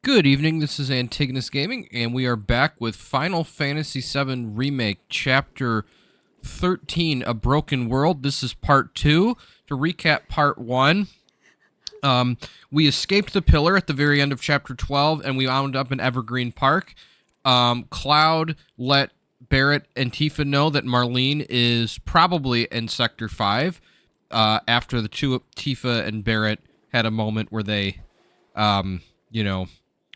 Good evening, this is Antigonus Gaming, and we are back with Final Fantasy VII Remake, Chapter 13, A Broken World. This is Part 2. To recap Part 1, we escaped the pillar at the very end of Chapter 12, and we wound up in Evergreen Park. Cloud let Barret and Tifa know that Marlene is probably in Sector 5, after the two, Tifa and Barret, had a moment where they,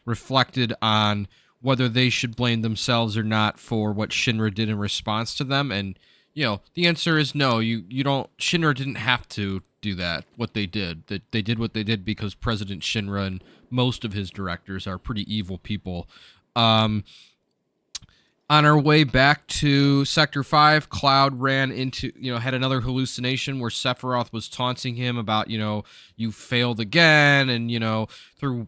reflected on whether they should blame themselves or not for what Shinra did in response to them. And, the answer is no. You don't. Shinra didn't have to do that, what they did. That they did what they did because President Shinra and most of his directors are pretty evil people. On our way back to Sector 5, Cloud ran into, had another hallucination where Sephiroth was taunting him about, you failed again, and, through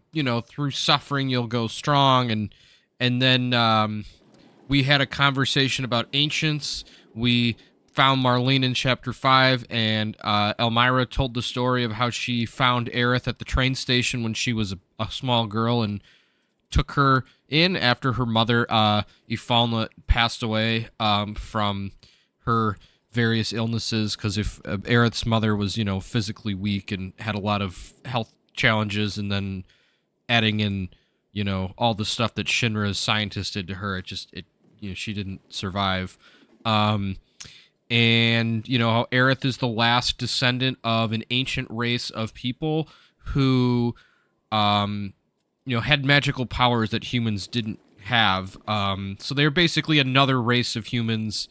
suffering you'll go strong, and then we had a conversation about ancients. We found Marlene in Chapter 5, and Elmira told the story of how she found Aerith at the train station when she was a small girl, and took her in after her mother, Ifalna, passed away from her various illnesses, because if Aerith's mother was, physically weak and had a lot of health challenges, and then adding in, all the stuff that Shinra's scientists did to her, she didn't survive. And, how Aerith is the last descendant of an ancient race of people who, had magical powers that humans didn't have. So they're basically another race of humans,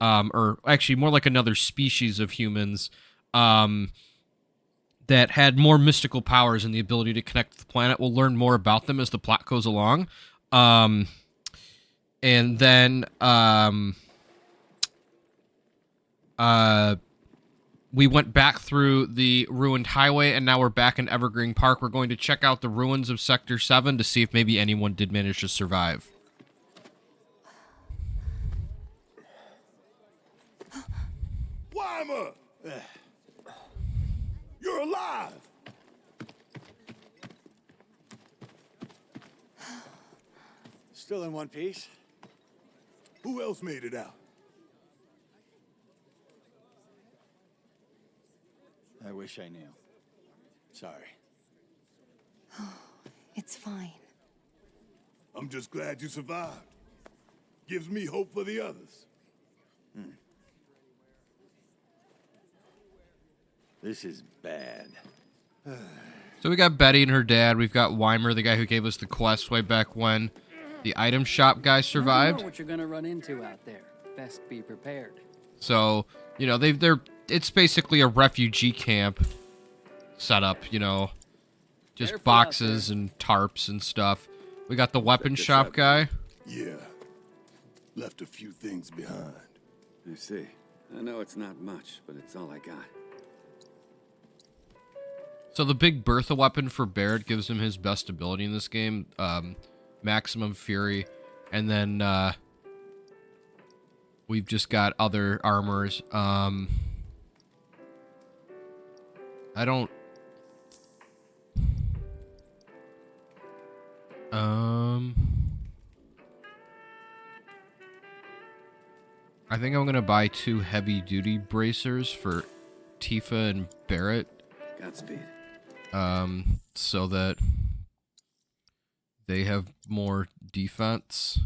or actually more like another species of humans, that had more mystical powers and the ability to connect to the planet. We'll learn more about them as the plot goes along. And then, we went back through the ruined highway, and now we're back in Evergreen Park. We're going to check out the ruins of Sector 7 to see if maybe anyone did manage to survive. Weimer! You're alive! Still in one piece? Who else made it out? I wish I knew. Sorry. It's fine. I'm just glad you survived. Gives me hope for the others. This is bad. So we got Betty and her dad. We've got Weimer, the guy who gave us the quest way back when. The item shop guy survived. You know what you're gonna run into out there. Best be prepared. So, it's basically a refugee camp setup, just Careful boxes and tarps and stuff. We got the weapon shop guy. Yeah. Left a few things behind. I see. I know it's not much, but it's all I got. So the big Bertha weapon for Barret gives him his best ability in this game, Maximum Fury, and then we've just got other armors. I think I'm gonna buy 2 heavy-duty bracers for Tifa and Barret, Godspeed. so that they have more defense.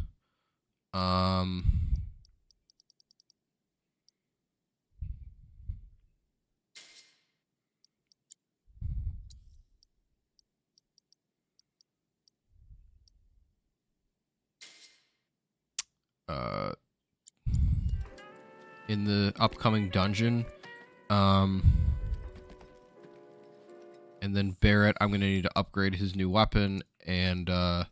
In the upcoming dungeon, and then Barret, I'm gonna need to upgrade his new weapon and then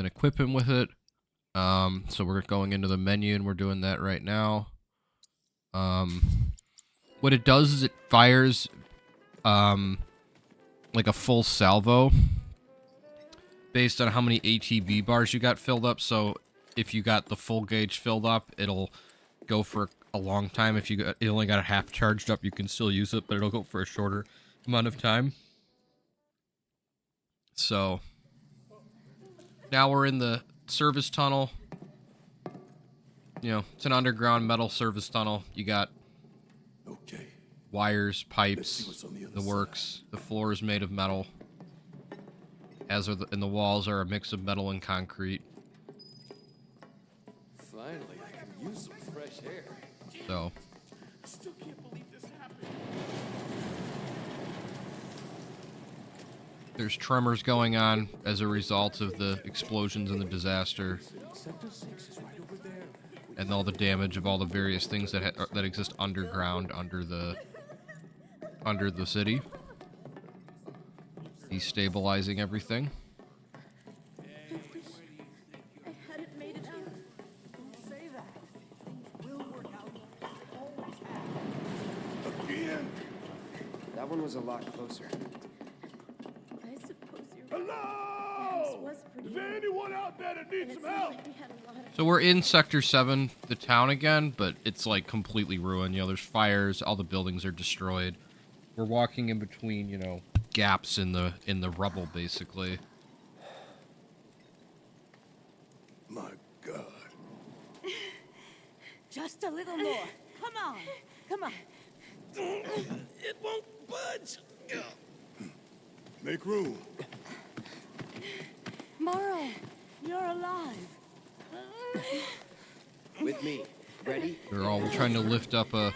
equip him with it. So we're going into the menu and we're doing that right now. What it does is it fires like a full salvo based on how many ATB bars you got filled up. So if you got the full gauge filled up, it'll go for a long time. If you only got it half charged up, you can still use it, but it'll go for a shorter amount of time. So now we're in the service tunnel. You know, it's an underground metal service tunnel. You got Okay. wires, Let's see pipes, what's on the other the works. The floor is made of metal. As are and the walls are a mix of metal and concrete. Finally, I can use some fresh air. So I still can't believe this happened. there's tremors going on as a result of the explosions and the disaster, Sector 6 is right over there. and all the damage of all the various things that that exist underground under the city, destabilizing everything. I hadn't made it here. Don't say that. Things will work out. Always have. Again? That one was a lot closer. I suppose you're right. The house Hello! was pretty Is there big, anyone out there that and needs it's some not help? like we had a lot of So we're in Sector 7, the town again, but it's like completely ruined. You know, there's fires, all the buildings are destroyed. We're walking in between, you know, gaps in the rubble, basically. My God. Just a little more. Come on. Come on. It won't budge. Make room. Morrow, you're alive. With me. Ready? They're all trying to lift up a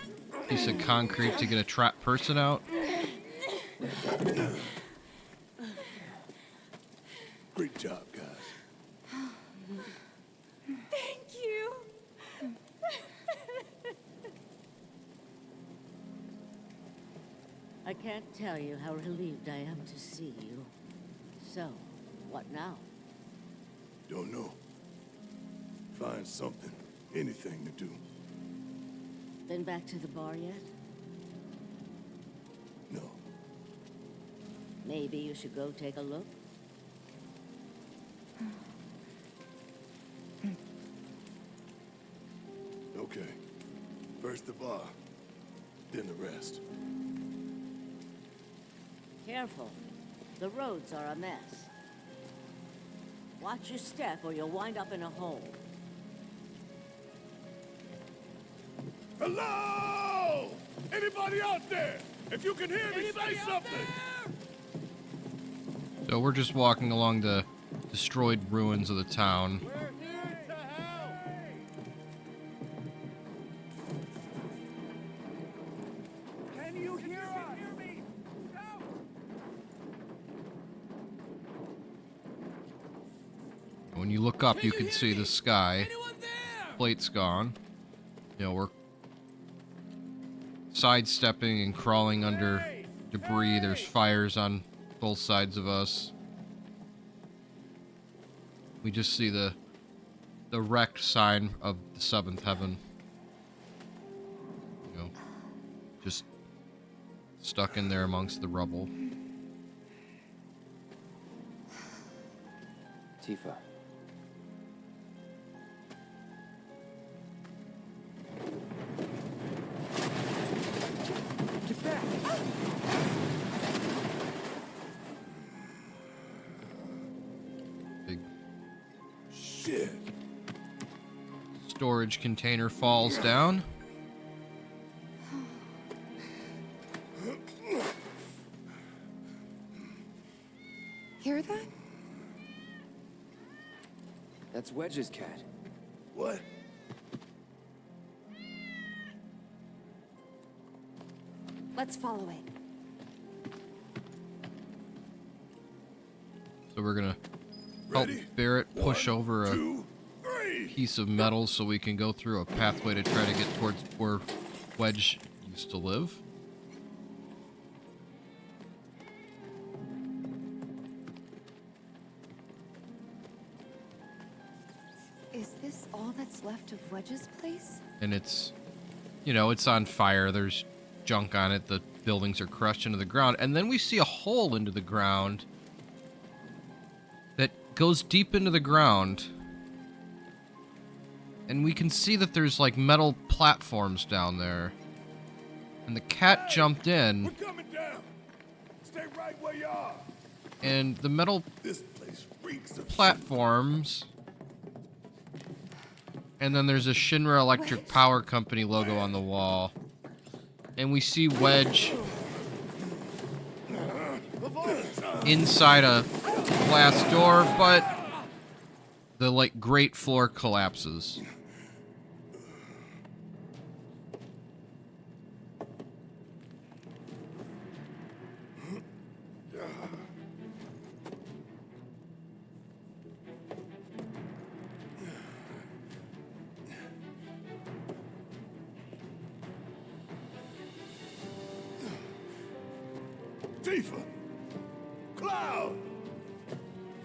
piece of concrete to get a trapped person out. Great job, guys. Thank you. I can't tell you how relieved I am to see you. So, what now? Don't know. Find something. Anything to do. Been back to the bar yet? No. Maybe you should go take a look. Okay. First the bar, then the rest. Careful. The roads are a mess. Watch your step or you'll wind up in a hole. Hello! Anybody out there? If you can hear me, say something! So we're just walking along the destroyed ruins of the town. We're here to help! Can you hear us? When you look up, you can see the sky. Plate's gone. You know, we're sidestepping and crawling under debris. There's fires on both sides of us. We just see the wrecked sign of the seventh heaven. You know, just stuck in there amongst the rubble. Tifa. Get back! Big Shit. storage container falls down. Hear that? That's Wedge's cat. What? Let's follow it. So we're gonna help Ready? Barret push One, over a 2, 3. piece of metal so we can go through a pathway to try to get towards where Wedge used to live. Is this all that's left of Wedge's place? And it's, you know, it's on fire. There's junk on it. The buildings are crushed into the ground. And then we see a hole into the ground that goes deep into the ground. And we can see that there's like metal platforms down there. And the cat jumped We're in. coming down. Stay right where you are. And the metal This place reeks of platforms. And then there's a Shinra Electric Power Company logo on the wall. And we see Wedge inside a glass door, but the like grate floor collapses. Tifa! Cloud!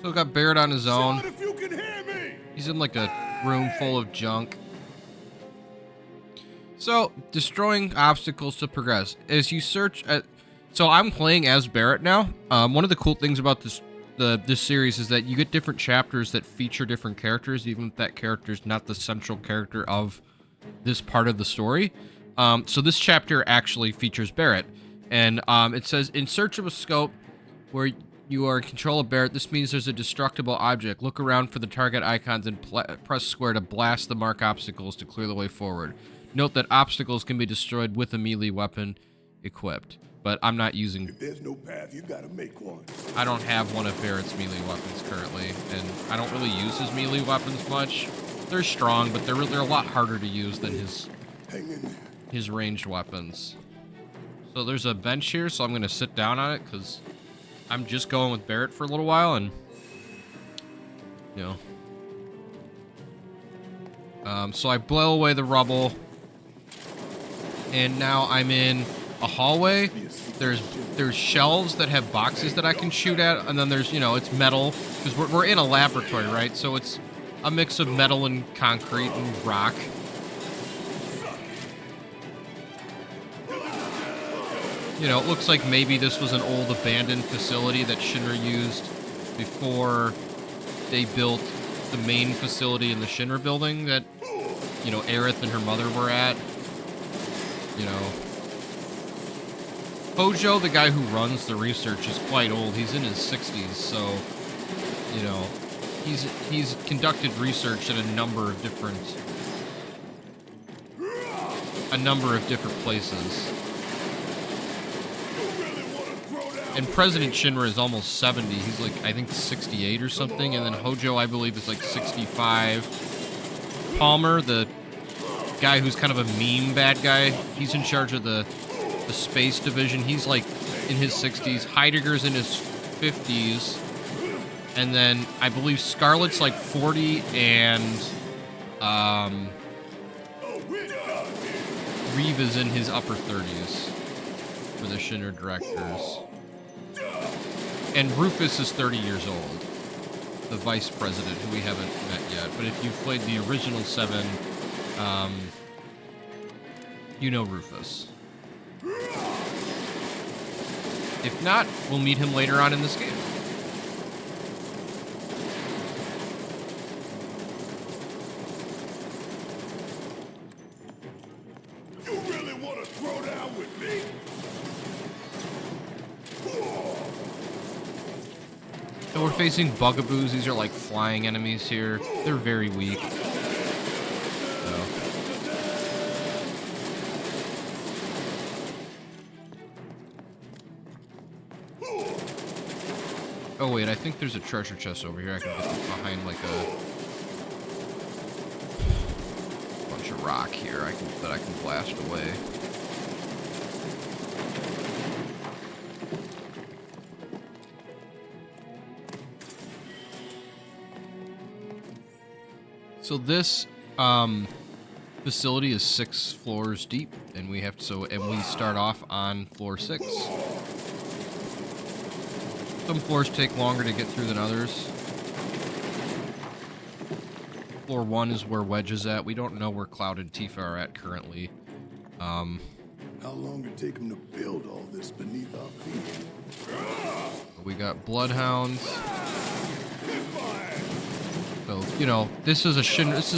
So got Barret on his own. Shout if you can hear me! He's in like a room full of junk. So, destroying obstacles to progress. As you search at... So I'm playing as Barret now. One of the cool things about this series is that you get different chapters that feature different characters, even if that character is not the central character of this part of the story. So this chapter actually features Barret. And it says, in search of a scope where you are in control of Barret, this means there's a destructible object. Look around for the target icons and press square to blast the mark obstacles to clear the way forward. Note that obstacles can be destroyed with a melee weapon equipped. But I'm not using... If there's no path, you gotta make one. I don't have one of Barret's melee weapons currently, and I don't really use his melee weapons much. They're strong, but they're a lot harder to use than his ranged weapons. So there's a bench here, so I'm going to sit down on it, because I'm just going with Barret for a little while, and, you know. So I blow away the rubble, and now I'm in a hallway. There's shelves that have boxes that I can shoot at, and then there's, you know, it's metal, because we're in a laboratory, right? So it's a mix of metal and concrete and rock. You know, it looks like maybe this was an old abandoned facility that Shinra used before they built the main facility in the Shinra building that, you know, Aerith and her mother were at. You know, Hojo, the guy who runs the research, is quite old. He's in his 60s, so, you know, he's conducted research at a number of different places. And President Shinra is almost 70. He's like, I think 68 or something. And then Hojo, I believe, is like 65. Palmer, the guy who's kind of a meme bad guy, he's in charge of the space division. He's like in his 60s. Heidegger's in his 50s. And then I believe Scarlet's like 40, and Reeve is in his upper 30s for the Shinra directors. And Rufus is 30 years old, the vice president, who we haven't met yet. But if you've played the original 7, you know Rufus. If not, we'll meet him later on in this game. You really want to throw down with me? So we're facing bugaboos. These are like flying enemies here. They're very weak. Oh wait, I think there's a treasure chest over here. I can get behind like a bunch of rock here. that I can blast away. So this facility is 6 floors deep, and we start off on floor 6. Some floors take longer to get through than others. Floor 1 is where Wedge is at. We don't know where Cloud and Tifa are at currently. How long did it take them to build all this beneath our feet? We got bloodhounds. So, you know, this is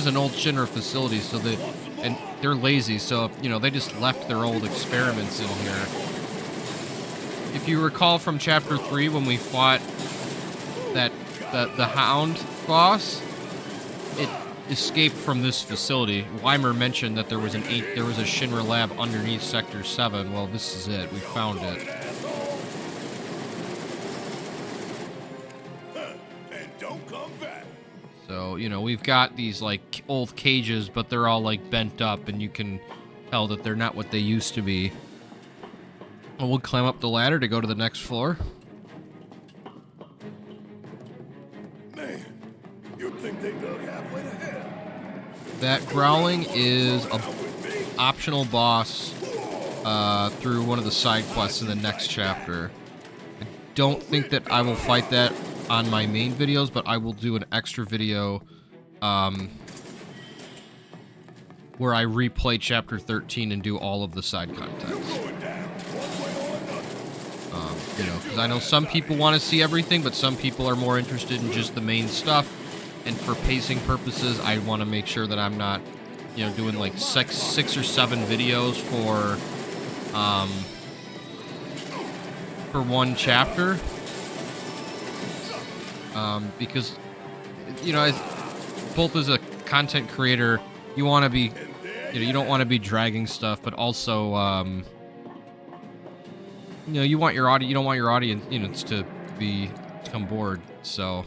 an old Shinra facility, so they're lazy, so, you know, they just left their old experiments in here. if you recall from chapter 3 when we fought that the Hound boss, it escaped from this facility. Weimer mentioned that there was a Shinra lab underneath Sector 7. Well, this is it. We found it. And don't come back. So, you know, we've got these like old cages, but they're all like bent up, and you can tell that they're not what they used to be. And we'll climb up the ladder to go to the next floor. Man, you'd think they dug halfway to hell. That growling is a optional boss through one of the side quests in the next chapter. I don't think that I will fight that on my main videos, but I will do an extra video where I replay chapter 13 and do all of the side contents. You know, because I know some people want to see everything, but some people are more interested in just the main stuff. And for pacing purposes, I want to make sure that I'm not, you know, doing like six or seven videos for one chapter. Because, you know, both as a content creator, you want to be, you know, you don't want to be dragging stuff, but also, you know, you want your audience, you don't want your audience, you know, to become bored. So,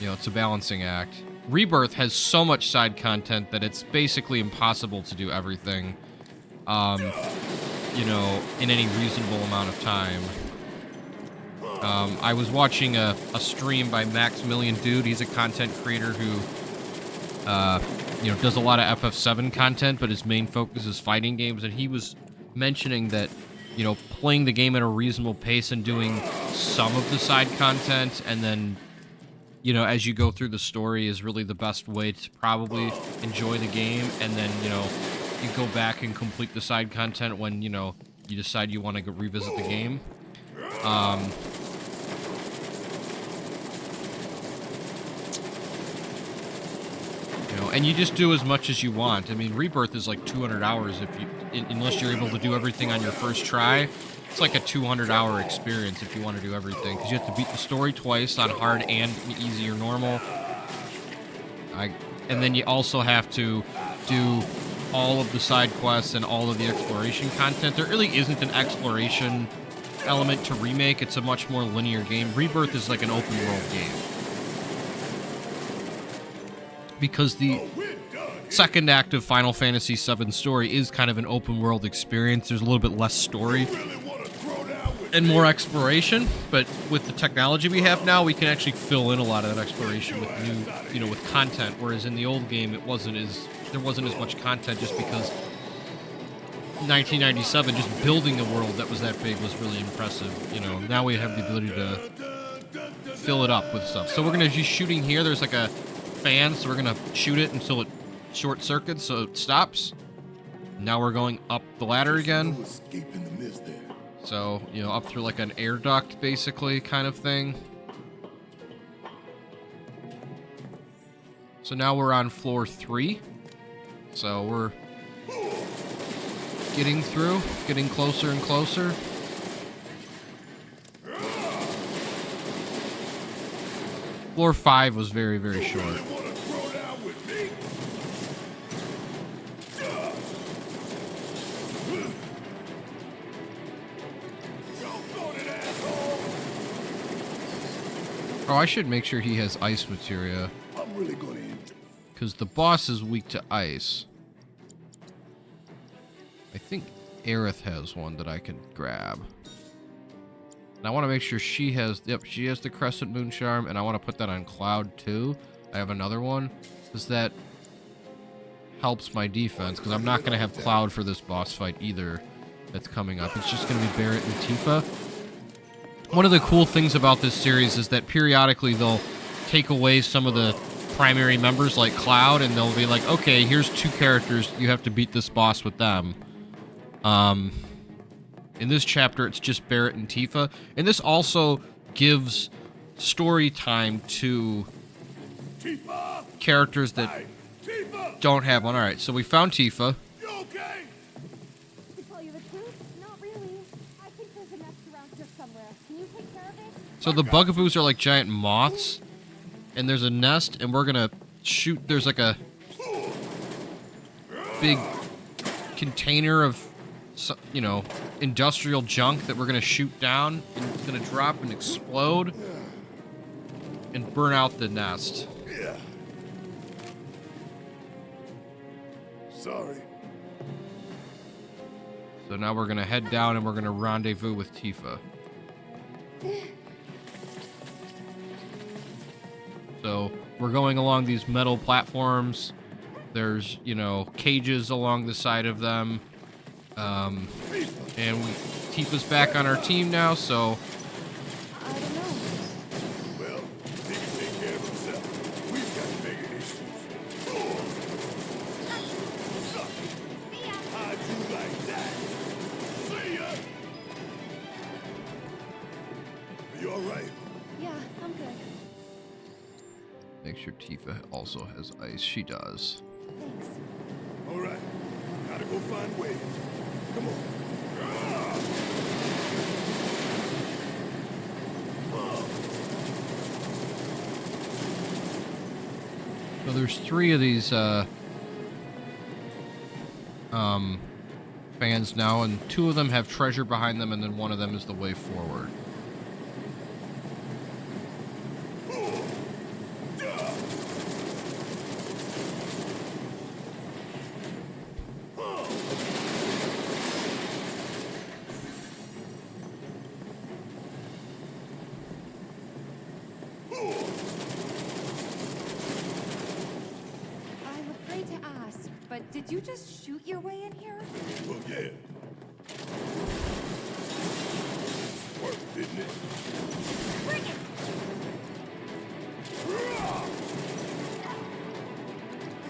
you know, it's a balancing act. Rebirth has so much side content that it's basically impossible to do everything, you know, in any reasonable amount of time. I was watching a stream by Maximilian Dude. He's a content creator who, you know, does a lot of FF7 content, but his main focus is fighting games. And he was mentioning that, you know, playing the game at a reasonable pace and doing some of the side content, and then, you know, as you go through the story is really the best way to probably enjoy the game. And then, you know, you go back and complete the side content when, you know, you decide you want to go revisit the game. You know, and you just do as much as you want. I mean, Rebirth is like 200 hours if you, unless you're able to do everything on your first try. It's like a 200-hour experience if you want to do everything, because you have to beat the story twice on hard and easy or normal. And then you also have to do all of the side quests and all of the exploration content. There really isn't an exploration element to Remake. It's a much more linear game. Rebirth is like an open world game, because the second act of Final Fantasy VII story is kind of an open world experience. There's a little bit less story and more exploration, but with the technology we have now, we can actually fill in a lot of that exploration with new, you know, with content. Whereas in the old game, there wasn't as much content, just because 1997, just building the world that was that big was really impressive. You know, now we have the ability to fill it up with stuff. So we're gonna be shooting here. There's like a fan, so we're gonna shoot it until it short circuits, so it stops. Now we're going up the ladder again. So, you know, up through like an air duct, basically, kind of thing. So now we're on floor 3. So we're getting through, getting closer and closer. Floor 5 was very, very short. Oh, I should make sure he has ice materia, because the boss is weak to ice. I think Aerith has one that I can grab. And I want to make sure she has, yep, she has the Crescent Moon Charm, and I want to put that on Cloud too. I have another one, because that helps my defense, because I'm not going to have Cloud for this boss fight either that's coming up. It's just going to be Barret and Tifa. One of the cool things about this series is that periodically they'll take away some of the primary members like Cloud, and they'll be like, okay, here's 2 characters, you have to beat this boss with them. In this chapter, it's just Barret and Tifa, and this also gives story time to characters that don't have one. Alright, so we found Tifa. To tell you the truth, not really. I think there's enough So the bugaboos are like giant moths, and there's a nest, and we're gonna shoot. There's like a big container of, you know, industrial junk that we're gonna shoot down, and it's gonna drop and explode and burn out the nest. Yeah. Sorry. So now we're gonna head down and we're gonna rendezvous with Tifa. So we're going along these metal platforms. There's, you know, cages along the side of them. And Tifa's back on our team now, so I don't know. Well, he can take care of himself. We've got bigger issues. How'd you like that? See ya! Are you alright? Yeah, I'm good. make sure Tifa also has ice. She does. Thanks. Alright. Gotta go find Wedge. Come on. So there's 3 of these fans now, and 2 of them have treasure behind them, and then 1 of them is the way forward. I'm afraid to ask, but did you just shoot your way in here? Well, yeah. Worked, didn't it? Bring it!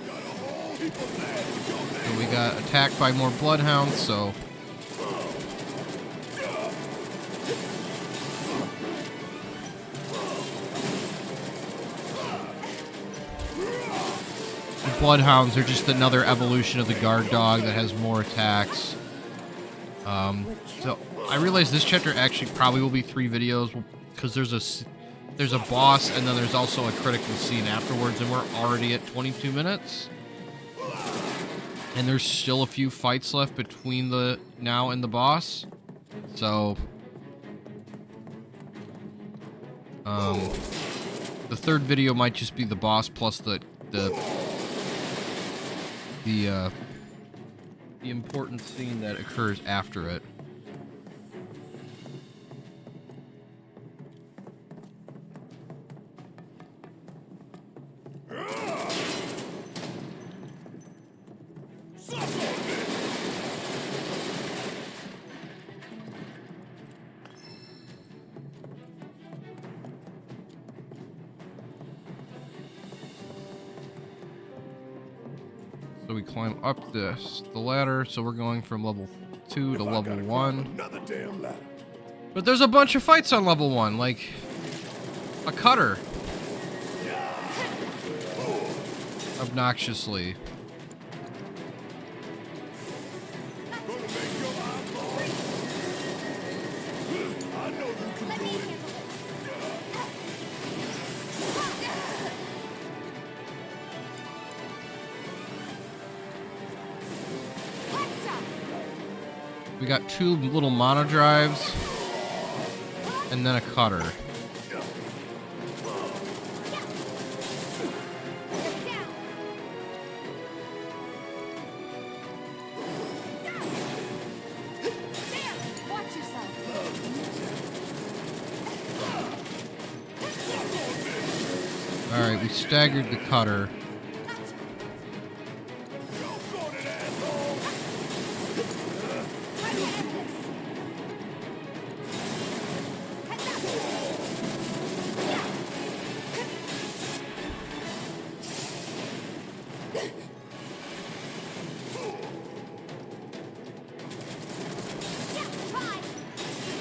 Got a whole heap of land. So we got attacked by more bloodhounds, so the bloodhounds are just another evolution of the guard dog that has more attacks. So I realize this chapter actually probably will be 3 videos because there's a boss, and then there's also a critical scene afterwards, and we're already at 22 minutes. And there's still a few fights left between the now and the boss. So the third video might just be the boss plus the important scene that occurs after it. So we climb up the ladder, so we're going from level 2 to level 1. Another damn ladder. But there's a bunch of fights on level 1, like a cutter. Obnoxiously. Gonna make your eyeball. I know you can Let do me it. handle this. Let's stop. We got 2 little mono drives, and then a cutter. Watch yourself. Alright, we staggered the cutter.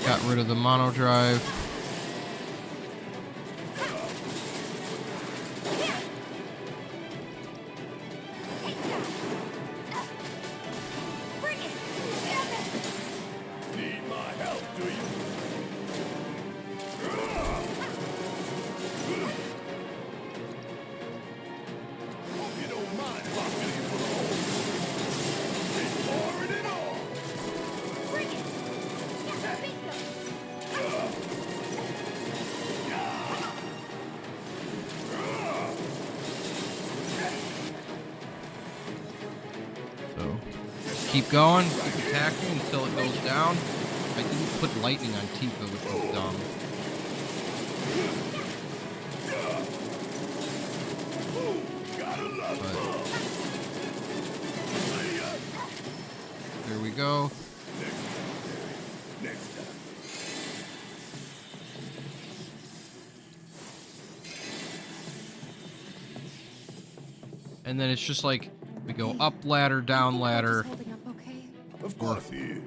Got rid of the mono drive. Bring it. Need my help, do you? keep going, keep attacking until it goes down. I didn't put lightning on Tifa, which was dumb. But there we go. Next time. And then it's just like we go up ladder, down ladder. Holding up okay? Of course he is.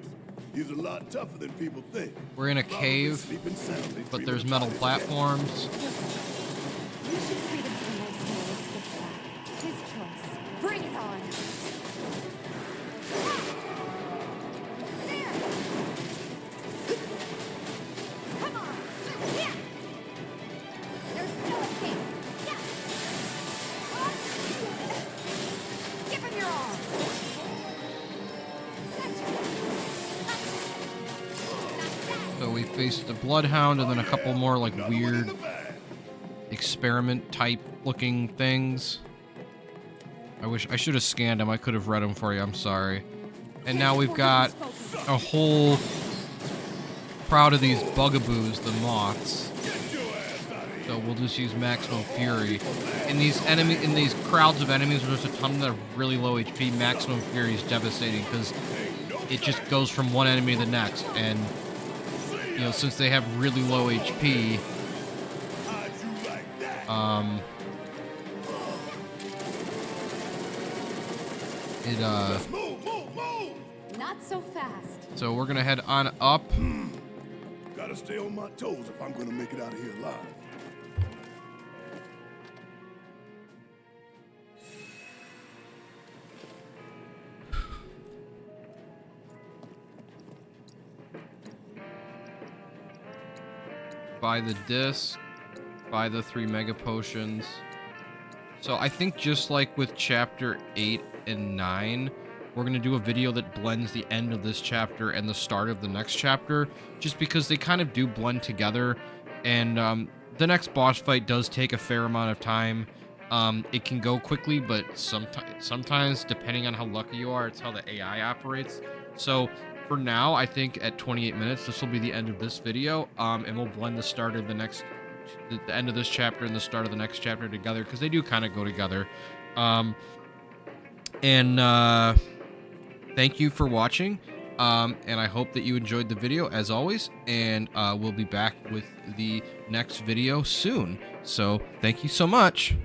He's a lot tougher than people think. We're in a Probably cave, sleeping soundly, but dreaming there's of metal his dad. platforms. You should treat him for nice morals to get back. His choice. Bring it on! There! Come on! Yeah! There's no escape! Yeah! Give him your all! So we faced the Bloodhound and then a couple more like Another one in weird the bag. experiment type looking things. I wish I should have scanned them. I could have read them for you. I'm sorry. And now we've got a whole crowd of these bugaboos, the moths. So we'll just use maximum fury. In these crowds of enemies, there's a ton that are really low HP. Maximum fury is devastating because it just goes from one enemy to the next, and you know, since they have really low HP, Move, move, move! Not so fast. so we're gonna head on up. Gotta stay on my toes if I'm gonna make it out of here alive. Buy the disc, buy the 3 mega potions. So I think just like with chapter 8 and 9, we're going to do a video that blends the end of this chapter and the start of the next chapter, just because they kind of do blend together. And the next boss fight does take a fair amount of time. It can go quickly, but sometimes, depending on how lucky you are, it's how the AI operates. So for now, I think at 28 minutes, this will be the end of this video, and we'll blend the start of the end of this chapter and the start of the next chapter together, because they do kind of go together. Thank you for watching, and I hope that you enjoyed the video, as always, and we'll be back with the next video soon. So thank you so much.